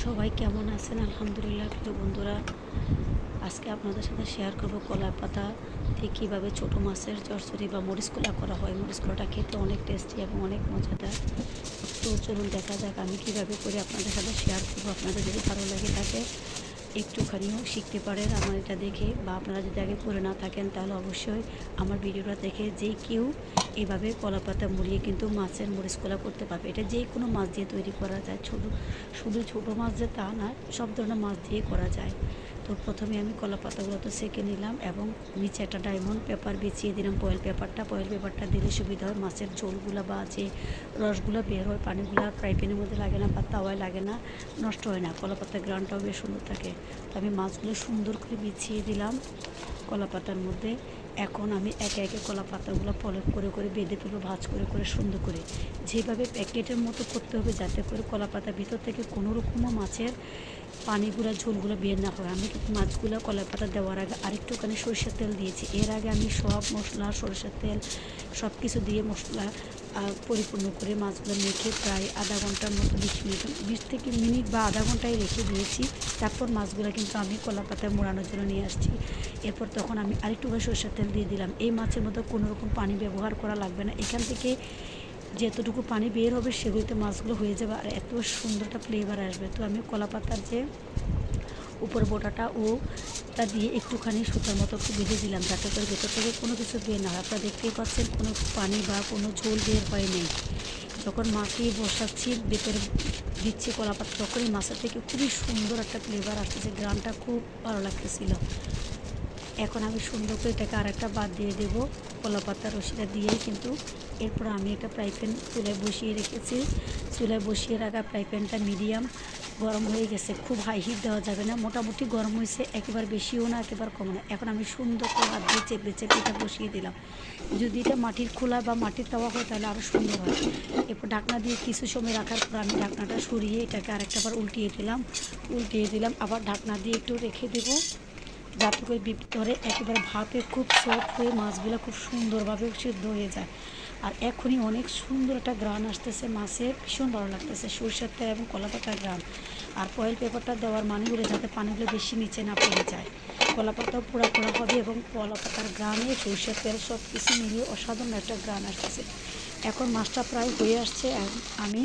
সবাই কেমন আছেন? আলহামদুলিল্লাহ। প্রিয় বন্ধুরা, আজকে আপনাদের সাথে শেয়ার করব কলা পাতা দিয়ে কীভাবে ছোটো মাছের চচ্চড়ি বা মরিচ কলা করা হয়। মরিচ কলাটা খেতে অনেক টেস্টি এবং অনেক মজাদার। তো চলুন দেখা যাক আমি কীভাবে করে আপনাদের সাথে শেয়ার করবো। আপনাদের যদি ভালো লাগে থাকে একটুখানিও শিখতে পারেন আমার এটা দেখে, বা আপনারা যদি আগে করে না থাকেন তাহলে অবশ্যই আমার ভিডিওটা দেখে যে কেউ এভাবে কলা পাতা মুড়িয়ে কিন্তু মাছের মরিচ কলা করতে পারবে। এটা যে কোনো মাছ দিয়ে তৈরি করা যায়, শুধু ছোটো মাছ যে তা না, সব ধরনের মাছ দিয়ে করা যায়। তো প্রথমে আমি কলা পাতাগুলো তো সেঁকে নিলাম এবং নিচে একটা ডায়মন্ড পেপার বিছিয়ে দিলাম। ফয়েল পেপারটা দিলে সুবিধা হয়, মাছের ঝোলগুলো বা যে রসগুলো বের হয়, পানিগুলো ফ্রাই প্যানের মধ্যে লাগে না বা তাওয়ায় লাগে না, নষ্ট হয় না। কলা পাতার গ্রানটাও বেশ সুন্দর থাকে। তো আমি মাছগুলো সুন্দর করে বিছিয়ে দিলাম কলা পাতার মধ্যে। এখন আমি একে একে কলা পাতাগুলো পলক করে করে বেঁধে ফেলবো, ভাঁজ করে করে সুন্দর করে, যেভাবে প্যাকেটের মতো করতে হবে, যাতে করে কলা পাতার ভিতর থেকে কোনো রকমও মাছের পানিগুলো ঝোলগুলো বের না হয়। আমি মাছগুলো কলা পাতা দেওয়ার আগে আরেকটুখানি সরষের তেল দিয়েছি। এর আগে আমি সব মশলা, সরষের তেল সব কিছু দিয়ে মশলা পরিপূর্ণ করে মাছগুলো মেখে প্রায় আধা ঘন্টার মতো 20 থেকে মিনিট বা আধা ঘন্টায় রেখে দিয়েছি। তারপর মাছগুলো কিন্তু আমি কলা পাতায় মোড়ানোর জন্য নিয়ে আসছি। এরপর তখন আমি আরেকটু সরষের তেল দিয়ে দিলাম। এই মাছের মধ্যে কোনো রকম পানি ব্যবহার করা লাগবে না। এখান থেকে যতটুকু পানি বের হবে সেগুলিতে মাছগুলো হয়ে যাবে, আর এত সুন্দর একটা ফ্লেভার আসবে। তো আমি কলা পাতার যে উপর বোটাটা তা দিয়ে একটুখানি সুতার মতো একটু বেঁধে দিলাম, যাতে করে ভেতর থেকে কোনো কিছু বের না হয়। আপনারা দেখতেই পাচ্ছেন কোনো পানি বা কোনো ঝোল বের হয় নেই। যখন মাখিয়ে বসাচ্ছি, ভেতরে দিচ্ছি কলা পাতা, তখনই মাছের থেকে খুবই সুন্দর একটা ফ্লেভার আসতেছে, গ্রানটা খুব ভালো লাগতেছিল। এখন আমি সুন্দর করে এটাকে আরেকটা বাদ দিয়ে দেবো কলা পাতার রশিটা দিয়েই কিন্তু। এরপর আমি একটা ফ্রাই প্যান চুলায় বসিয়ে রেখেছি। চুলায় বসিয়ে রাখা ফ্রাই প্যানটা মিডিয়াম গরম হয়ে গেছে, খুব হাই হিট দেওয়া যাবে না, মোটামুটি গরম হয়েছে, একেবারে বেশিও না একেবারে কম না। এখন আমি সুন্দর করে হাত দিয়ে চেপে চেপে এটা বসিয়ে দিলাম। যদি এটা মাটির খোলা বা মাটির তাওয়া হয় তাহলে আরও সুন্দর হয়। এরপর ঢাকনা দিয়ে কিছু সময় রাখার পর আমি ঢাকনাটা সরিয়ে এটাকে আরেকটা বার উল্টিয়ে দিলাম, আবার ঢাকনা দিয়ে একটু রেখে দেবো, যাতে করে ভিতরে একেবারে ভাপে খুব সফট হয়ে মাছগুলো খুব সুন্দরভাবে সিদ্ধ হয়ে যায়। আর এখনই অনেক সুন্দর একটা গ্রান আসতেছে, মাছের ভীষণ ভালো লাগতেছে, সরষের তেল এবং কলা পাতার গ্রান। আর ফয়েল পেপারটা দেওয়ার মানে হলো যাতে পানিগুলো বেশি নিচে না পড়ে যায়, কলা পাতাও পোড়া পোড়া হবে এবং কলা পাতার গ্রানে সরষের তেল সব কিছু মিলিয়ে অসাধারণ একটা গ্রান আসতেছে। এখন মাছটা প্রায় হয়ে আসছে। আমি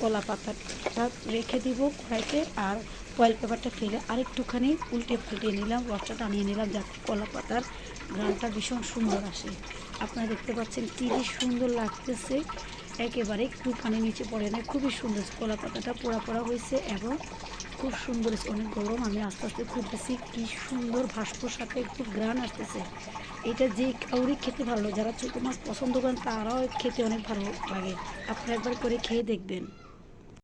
কলা পাতাটা রেখে দিব কড়াইতে, আর ফয়েল পেপারটা ফেলে আরেকটুখানি উল্টে পাল্টে নিলাম, রসটা টানিয়ে নিলাম, যাতে কলা পাতার গ্রানটা ভীষণ সুন্দর আসে। আপনারা দেখতে পাচ্ছেন কী সুন্দর লাগতেছে, একেবারে একটু পানি নিচে পড়ে না, খুবই সুন্দর। কলা পাতাটা পোড়া পোড়া হয়েছে এবং খুব সুন্দর হয়েছে, অনেক গরম। আমি আস্তে আস্তে খুলতেছি, কী সুন্দর ভাস্পর সাথে একটু গ্রান আসতেছে। এটা যে কাউরই খেতে ভালো, যারা ছোটো মাছ পছন্দ করেন তারাও খেতে অনেক ভালো লাগে। আপনারা একবার করে খেয়ে দেখবেন।